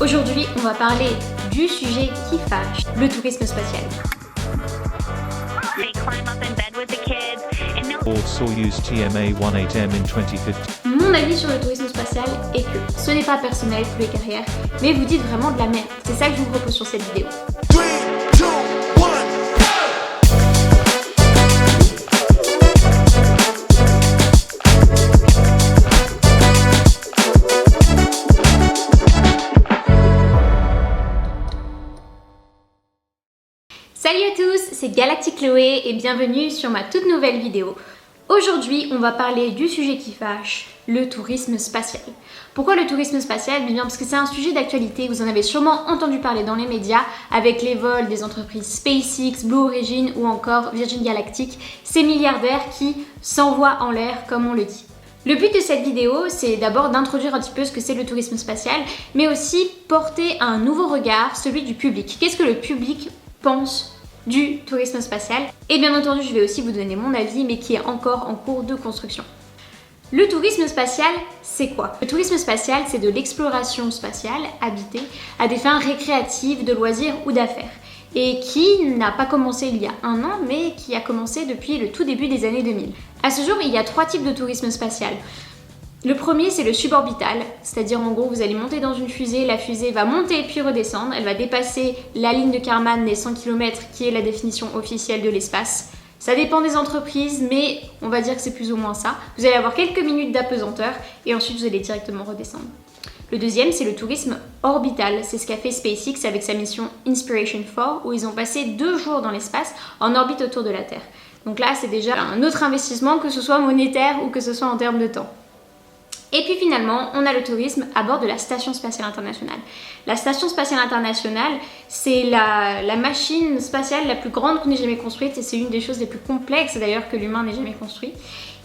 Aujourd'hui, on va parler du sujet qui fâche, le tourisme spatial. Soyuz TMA-18M in 2015. Mon avis sur le tourisme spatial est que ce n'est pas personnel pour les carrières, mais vous dites vraiment de la merde. C'est ça que je vous propose sur cette vidéo. Salut à tous, c'est Galactic Chloé et bienvenue sur ma toute nouvelle vidéo. Aujourd'hui, on va parler du sujet qui fâche, le tourisme spatial. Pourquoi le tourisme spatial? Bien parce que c'est un sujet d'actualité, vous en avez sûrement entendu parler dans les médias avec les vols des entreprises SpaceX, Blue Origin ou encore Virgin Galactic, ces milliardaires qui s'envoient en l'air comme on le dit. Le but de cette vidéo, c'est d'abord d'introduire un petit peu ce que c'est le tourisme spatial, mais aussi porter un nouveau regard, celui du public. Qu'est-ce que le public pense du tourisme spatial? Et bien entendu, je vais aussi vous donner mon avis, mais qui est encore en cours de construction. Le tourisme spatial, c'est quoi? Le tourisme spatial, c'est de l'exploration spatiale habitée à des fins récréatives, de loisirs ou d'affaires. Et qui n'a pas commencé il y a un an, mais qui a commencé depuis le tout début des années 2000. À ce jour, il y a 3 types de tourisme spatial. Le premier, c'est le suborbital, c'est-à-dire en gros, vous allez monter dans une fusée, la fusée va monter puis redescendre, elle va dépasser la ligne de Kármán des 100 km qui est la définition officielle de l'espace. Ça dépend des entreprises, mais on va dire que c'est plus ou moins ça. Vous allez avoir quelques minutes d'apesanteur et ensuite vous allez directement redescendre. Le deuxième, c'est le tourisme orbital, c'est ce qu'a fait SpaceX avec sa mission Inspiration 4, où ils ont passé 2 jours dans l'espace en orbite autour de la Terre. Donc là, c'est déjà un autre investissement, que ce soit monétaire ou que ce soit en termes de temps. Et puis finalement, on a le tourisme à bord de la Station Spatiale Internationale. La Station Spatiale Internationale, c'est la machine spatiale la plus grande qu'on ait jamais construite et c'est une des choses les plus complexes d'ailleurs que l'humain n'ait jamais construit.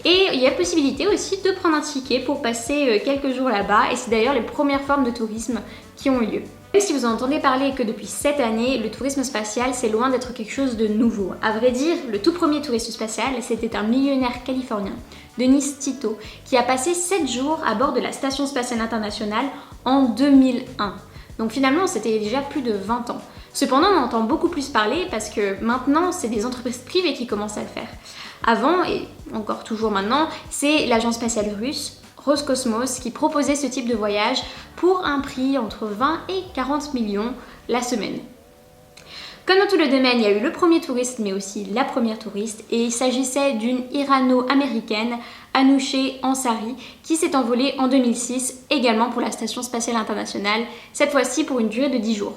Et il y a possibilité aussi de prendre un ticket pour passer quelques jours là-bas et c'est d'ailleurs les premières formes de tourisme qui ont eu lieu. Même si vous en entendez parler que depuis cette année, le tourisme spatial, c'est loin d'être quelque chose de nouveau. À vrai dire, le tout premier tourisme spatial, c'était un millionnaire californien, Dennis Tito, qui a passé 7 jours à bord de la Station Spatiale Internationale en 2001. Donc finalement, c'était déjà plus de 20 ans. Cependant, on entend beaucoup plus parler parce que maintenant, c'est des entreprises privées qui commencent à le faire. Avant, et encore toujours maintenant, c'est l'agence spatiale russe, Roscosmos, qui proposait ce type de voyage pour un prix entre 20 et 40 millions la semaine. Comme dans tout le domaine, il y a eu le premier touriste, mais aussi la première touriste, et il s'agissait d'une irano-américaine, Anousheh Ansari, qui s'est envolée en 2006, également pour la Station Spatiale Internationale, cette fois-ci pour une durée de 10 jours.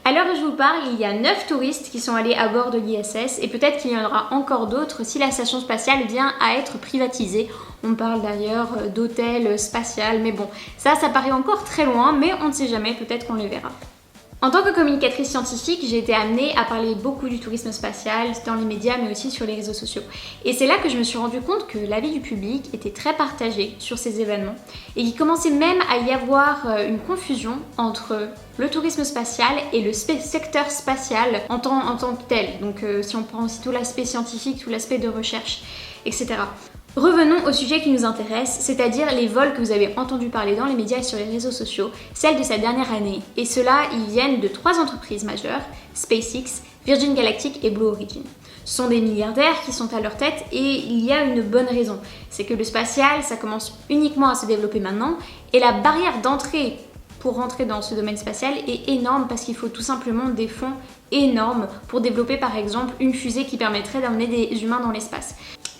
À l'heure où je vous parle, il y a 9 touristes qui sont allés à bord de l'ISS et peut-être qu'il y en aura encore d'autres si la station spatiale vient à être privatisée. On parle d'ailleurs d'hôtel spatial, mais bon, ça paraît encore très loin, mais on ne sait jamais, peut-être qu'on les verra. En tant que communicatrice scientifique, j'ai été amenée à parler beaucoup du tourisme spatial dans les médias mais aussi sur les réseaux sociaux. Et c'est là que je me suis rendu compte que l'avis du public était très partagé sur ces événements et qu'il commençait même à y avoir une confusion entre le tourisme spatial et le secteur spatial en tant que tel. Donc si on prend aussi tout l'aspect scientifique, tout l'aspect de recherche, etc. Revenons au sujet qui nous intéresse, c'est-à-dire les vols que vous avez entendu parler dans les médias et sur les réseaux sociaux, celles de cette dernière année. Et ceux-là, ils viennent de 3 entreprises majeures, SpaceX, Virgin Galactic et Blue Origin. Ce sont des milliardaires qui sont à leur tête et il y a une bonne raison. C'est que le spatial, ça commence uniquement à se développer maintenant et la barrière d'entrée pour rentrer dans ce domaine spatial est énorme parce qu'il faut tout simplement des fonds énormes pour développer par exemple une fusée qui permettrait d'emmener des humains dans l'espace.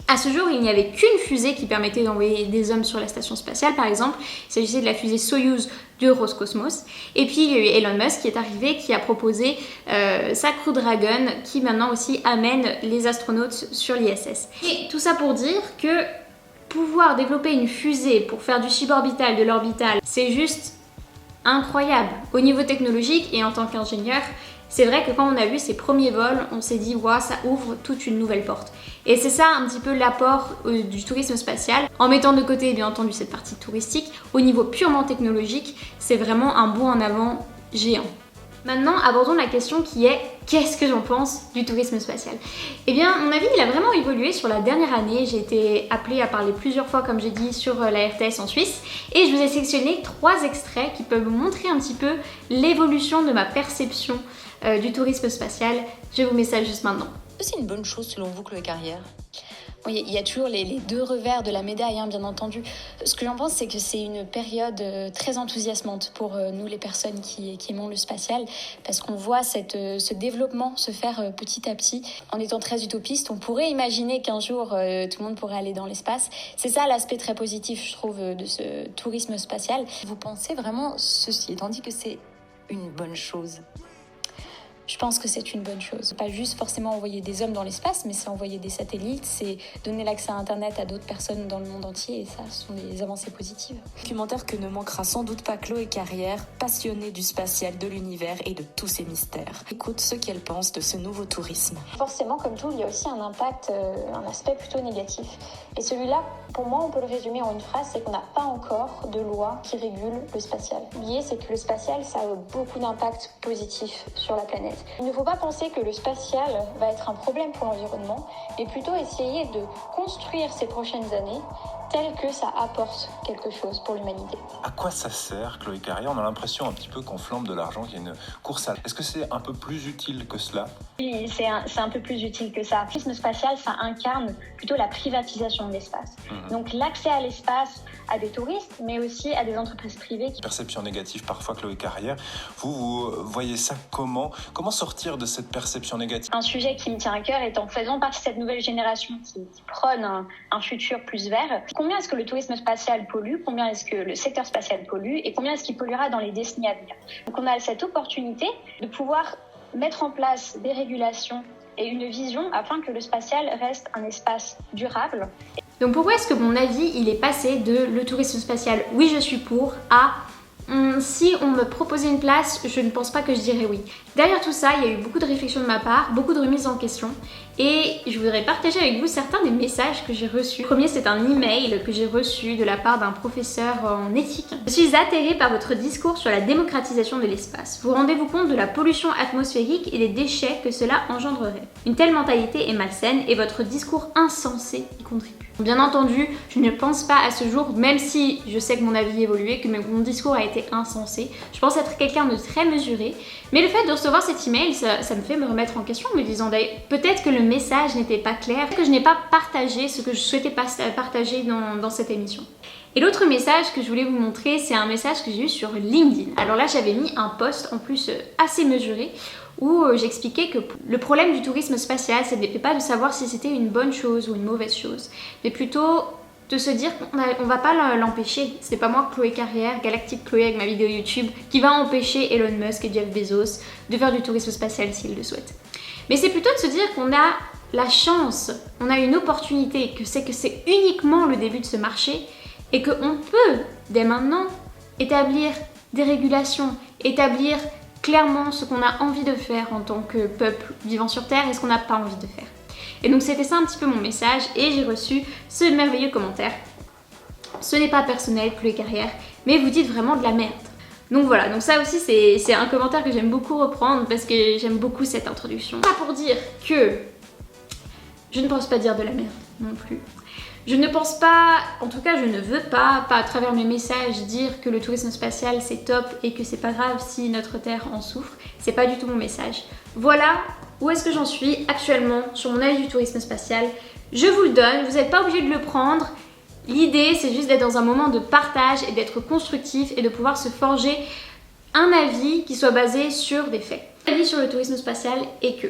À ce jour, il n'y avait qu'une fusée qui permettait d'envoyer des hommes sur la station spatiale, par exemple. Il s'agissait de la fusée Soyuz de Roscosmos. Et puis, il y a eu Elon Musk qui est arrivé, qui a proposé sa Crew Dragon, qui maintenant aussi amène les astronautes sur l'ISS. Et tout ça pour dire que pouvoir développer une fusée pour faire du suborbital, de l'orbital, c'est juste incroyable. Au niveau technologique et en tant qu'ingénieur, c'est vrai que quand on a vu ces premiers vols, on s'est dit waouh, ça ouvre toute une nouvelle porte. Et c'est ça un petit peu l'apport du tourisme spatial, en mettant de côté bien entendu cette partie touristique. Au niveau purement technologique, c'est vraiment un bond en avant géant. Maintenant, abordons la question qui est qu'est-ce que j'en pense du tourisme spatial? Eh bien, mon avis, il a vraiment évolué sur la dernière année. J'ai été appelée à parler plusieurs fois, comme j'ai dit, sur la RTS en Suisse. Et je vous ai sélectionné 3 extraits qui peuvent vous montrer un petit peu l'évolution de ma perception du tourisme spatial. Je vous mets ça juste maintenant. C'est une bonne chose selon vous, Chloé Carrière? Oui, il y a toujours les deux revers de la médaille, hein, bien entendu. Ce que j'en pense, c'est que c'est une période très enthousiasmante pour nous, les personnes qui aimons le spatial, parce qu'on voit ce développement se faire petit à petit. En étant très utopiste, on pourrait imaginer qu'un jour, tout le monde pourrait aller dans l'espace. C'est ça l'aspect très positif, je trouve, de ce tourisme spatial. Vous pensez vraiment ceci, étant dit que c'est une bonne chose? Je pense que c'est une bonne chose. Pas juste forcément envoyer des hommes dans l'espace, mais c'est envoyer des satellites, c'est donner l'accès à Internet à d'autres personnes dans le monde entier, et ça, ce sont des avancées positives. Documentaire que ne manquera sans doute pas Chloé Carrière, passionnée du spatial, de l'univers et de tous ses mystères. Écoute ce qu'elle pense de ce nouveau tourisme. Forcément, comme tout, il y a aussi un impact, un aspect plutôt négatif. Et celui-là, pour moi, on peut le résumer en une phrase, c'est qu'on n'a pas encore de loi qui régule le spatial. L'idée, c'est que le spatial, ça a beaucoup d'impacts positifs sur la planète. Il ne faut pas penser que le spatial va être un problème pour l'environnement, mais plutôt essayer de construire ces prochaines années tel que ça apporte quelque chose pour l'humanité. À quoi ça sert, Chloé Carrière? On a l'impression un petit peu qu'on flambe de l'argent, qu'il y a une course à... Est-ce que c'est un peu plus utile que cela? Oui, c'est un peu plus utile que ça. Le tourisme spatial, ça incarne plutôt la privatisation de l'espace. Donc l'accès à l'espace à des touristes, mais aussi à des entreprises privées. Perception négative parfois, Chloé Carrière. Vous voyez ça comment? Comment sortir de cette perception négative? Un sujet qui me tient à cœur, étant faisant partie de cette nouvelle génération qui prône un futur plus vert. Combien est-ce que le tourisme spatial pollue? Combien est-ce que le secteur spatial pollue? Et combien est-ce qu'il polluera dans les décennies à venir? Donc on a cette opportunité de pouvoir mettre en place des régulations et une vision afin que le spatial reste un espace durable. Donc pourquoi est-ce que mon avis il est passé de le tourisme spatial, oui je suis pour, à si on me proposait une place, je ne pense pas que je dirais oui. Derrière tout ça, il y a eu beaucoup de réflexions de ma part, beaucoup de remises en question, et je voudrais partager avec vous certains des messages que j'ai reçus. Le premier, c'est un email que j'ai reçu de la part d'un professeur en éthique. Je suis atterrée par votre discours sur la démocratisation de l'espace. Vous rendez-vous compte de la pollution atmosphérique et des déchets que cela engendrerait? Une telle mentalité est malsaine et votre discours insensé y contribue. Bien entendu, je ne pense pas à ce jour, même si je sais que mon avis a évolué, que mon discours a été insensé. Je pense être quelqu'un de très mesuré, mais le fait de recevoir cet email, ça me fait me remettre en question, me disant peut-être que le message n'était pas clair, que je n'ai pas partagé ce que je souhaitais partager dans cette émission. Et l'autre message que je voulais vous montrer, c'est un message que j'ai eu sur LinkedIn. Alors là, j'avais mis un post en plus assez mesuré où j'expliquais que le problème du tourisme spatial, ce n'était pas de savoir si c'était une bonne chose ou une mauvaise chose, mais plutôt de se dire qu'on va pas l'empêcher. C'est pas moi, Chloé Carrière, Galactic Chloé avec ma vidéo YouTube, qui va empêcher Elon Musk et Jeff Bezos de faire du tourisme spatial s'ils le souhaitent. Mais c'est plutôt de se dire qu'on a la chance, on a une opportunité, que c'est uniquement le début de ce marché et qu'on peut, dès maintenant, établir des régulations, établir clairement ce qu'on a envie de faire en tant que peuple vivant sur Terre et ce qu'on n'a pas envie de faire. Et donc c'était ça un petit peu mon message et j'ai reçu ce merveilleux commentaire. Ce n'est pas personnel, Chloé Carrière, mais vous dites vraiment de la merde. Donc voilà, donc ça aussi c'est un commentaire que j'aime beaucoup reprendre parce que j'aime beaucoup cette introduction. Pas pour dire que je ne pense pas dire de la merde non plus. Je ne pense pas, en tout cas je ne veux pas à travers mes messages dire que le tourisme spatial c'est top et que c'est pas grave si notre Terre en souffre. C'est pas du tout mon message. Voilà où est-ce que j'en suis actuellement sur mon avis du tourisme spatial. Je vous le donne, vous n'êtes pas obligé de le prendre. L'idée c'est juste d'être dans un moment de partage et d'être constructif et de pouvoir se forger un avis qui soit basé sur des faits. L'avis sur le tourisme spatial est que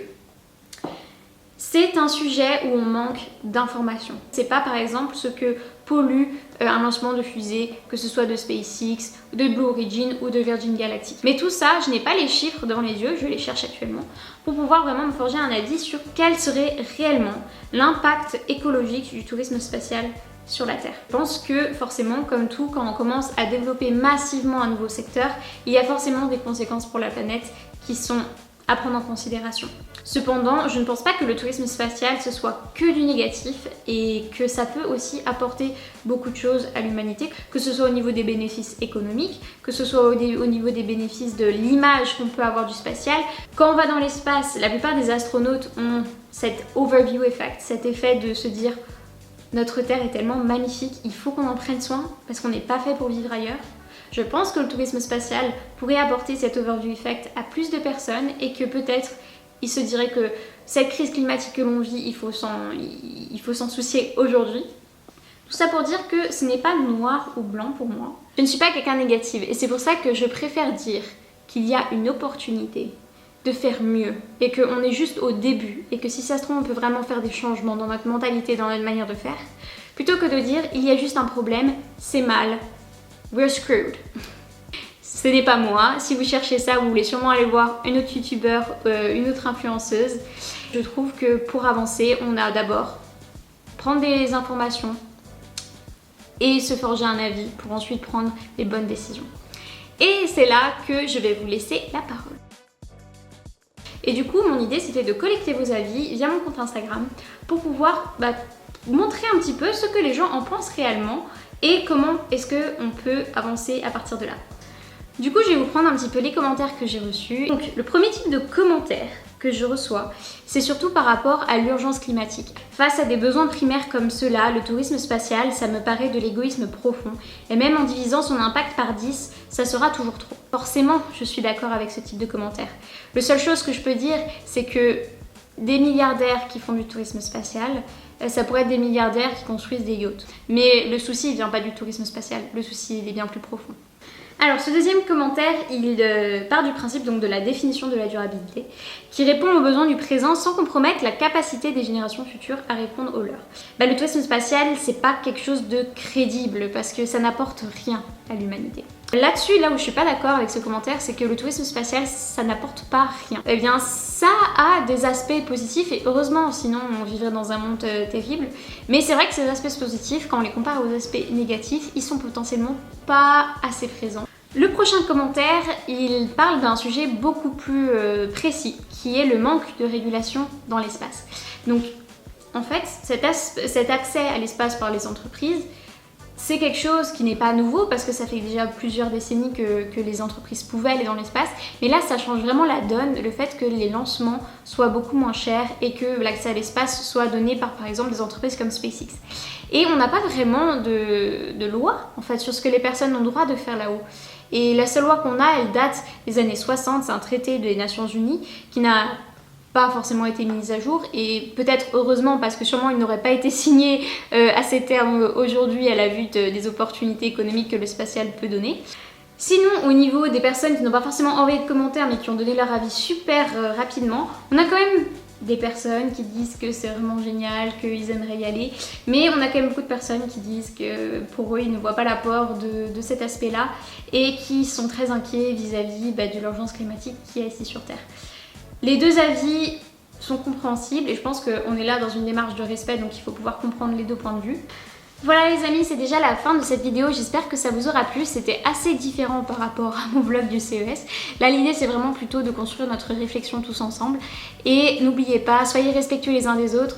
c'est un sujet où on manque d'informations. C'est pas par exemple ce que pollue un lancement de fusée, que ce soit de SpaceX, de Blue Origin ou de Virgin Galactic. Mais tout ça, je n'ai pas les chiffres devant les yeux, je les cherche actuellement, pour pouvoir vraiment me forger un avis sur quel serait réellement l'impact écologique du tourisme spatial sur la Terre. Je pense que forcément, comme tout, quand on commence à développer massivement un nouveau secteur, il y a forcément des conséquences pour la planète qui sont à prendre en considération. Cependant, je ne pense pas que le tourisme spatial ce soit que du négatif et que ça peut aussi apporter beaucoup de choses à l'humanité, que ce soit au niveau des bénéfices économiques, que ce soit au niveau des bénéfices de l'image qu'on peut avoir du spatial. Quand on va dans l'espace, la plupart des astronautes ont cet overview effect, cet effet de se dire notre Terre est tellement magnifique, il faut qu'on en prenne soin parce qu'on n'est pas fait pour vivre ailleurs. Je pense que le tourisme spatial pourrait apporter cet overview effect à plus de personnes et que peut-être il se dirait que cette crise climatique que l'on vit, il faut s'en soucier aujourd'hui. Tout ça pour dire que ce n'est pas noir ou blanc pour moi. Je ne suis pas quelqu'un négatif et c'est pour ça que je préfère dire qu'il y a une opportunité de faire mieux et qu'on est juste au début et que si ça se trouve on peut vraiment faire des changements dans notre mentalité, dans notre manière de faire, plutôt que de dire il y a juste un problème, c'est mal. We're screwed. Ce n'est pas moi. Si vous cherchez ça, vous voulez sûrement aller voir une autre youtubeur, une autre influenceuse. Je trouve que pour avancer, on a d'abord prendre des informations et se forger un avis pour ensuite prendre les bonnes décisions. Et c'est là que je vais vous laisser la parole. Et du coup, mon idée c'était de collecter vos avis via mon compte Instagram pour pouvoir montrer un petit peu ce que les gens en pensent réellement et comment est-ce qu'on peut avancer à partir de là. Du coup, je vais vous prendre un petit peu les commentaires que j'ai reçus. Donc, le premier type de commentaires que je reçois, c'est surtout par rapport à l'urgence climatique. Face à des besoins primaires comme ceux-là, le tourisme spatial, ça me paraît de l'égoïsme profond. Et même en divisant son impact par 10, ça sera toujours trop. Forcément, je suis d'accord avec ce type de commentaires. La seule chose que je peux dire, c'est que des milliardaires qui font du tourisme spatial, ça pourrait être des milliardaires qui construisent des yachts. Mais le souci, il vient pas du tourisme spatial, le souci, il est bien plus profond. Alors, ce deuxième commentaire, il part du principe donc de la définition de la durabilité, qui répond aux besoins du présent sans compromettre la capacité des générations futures à répondre aux leurs. Le tourisme spatial, c'est pas quelque chose de crédible parce que ça n'apporte rien à l'humanité. Là-dessus, là où je suis pas d'accord avec ce commentaire, c'est que le tourisme spatial, ça n'apporte pas rien. Eh bien, ça a des aspects positifs et heureusement, sinon on vivrait dans un monde terrible. Mais c'est vrai que ces aspects positifs, quand on les compare aux aspects négatifs, ils sont potentiellement pas assez présents. Le prochain commentaire, il parle d'un sujet beaucoup plus précis, qui est le manque de régulation dans l'espace. Donc, en fait, cet accès à l'espace par les entreprises, c'est quelque chose qui n'est pas nouveau parce que ça fait déjà plusieurs décennies que les entreprises pouvaient aller dans l'espace. Mais là, ça change vraiment la donne, le fait que les lancements soient beaucoup moins chers et que l'accès à l'espace soit donné par exemple des entreprises comme SpaceX. Et on n'a pas vraiment de loi en fait sur ce que les personnes ont le droit de faire là-haut. Et la seule loi qu'on a, elle date des années 60, c'est un traité des Nations Unies qui n'a pas forcément été mise à jour et peut-être heureusement parce que sûrement il n'aurait pas été signé à ces termes aujourd'hui à la vue des opportunités économiques que le spatial peut donner. Sinon, au niveau des personnes qui n'ont pas forcément envoyé de commentaires mais qui ont donné leur avis super rapidement, on a quand même des personnes qui disent que c'est vraiment génial, qu'ils aimeraient y aller, mais on a quand même beaucoup de personnes qui disent que pour eux ils ne voient pas l'apport de cet aspect-là et qui sont très inquiets vis-à-vis de l'urgence climatique qui est ici sur Terre. Les deux avis sont compréhensibles et je pense qu'on est là dans une démarche de respect, donc il faut pouvoir comprendre les deux points de vue. Voilà les amis, c'est déjà la fin de cette vidéo, j'espère que ça vous aura plu, c'était assez différent par rapport à mon vlog du CES. Là l'idée c'est vraiment plutôt de construire notre réflexion tous ensemble et n'oubliez pas, soyez respectueux les uns des autres,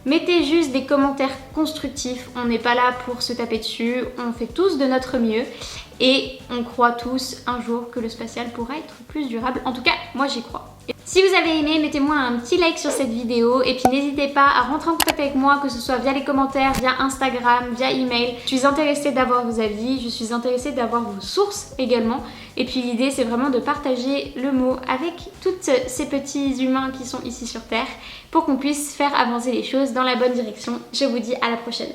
mettez juste des commentaires constructifs, on n'est pas là pour se taper dessus, on fait tous de notre mieux et on croit tous un jour que le spatial pourra être plus durable, en tout cas moi j'y crois. Si vous avez aimé, mettez-moi un petit like sur cette vidéo et puis n'hésitez pas à rentrer en contact avec moi, que ce soit via les commentaires, via Instagram, via email. Je suis intéressée d'avoir vos avis, je suis intéressée d'avoir vos sources également. Et puis l'idée c'est vraiment de partager le mot avec tous ces petits humains qui sont ici sur Terre pour qu'on puisse faire avancer les choses dans la bonne direction. Je vous dis à la prochaine.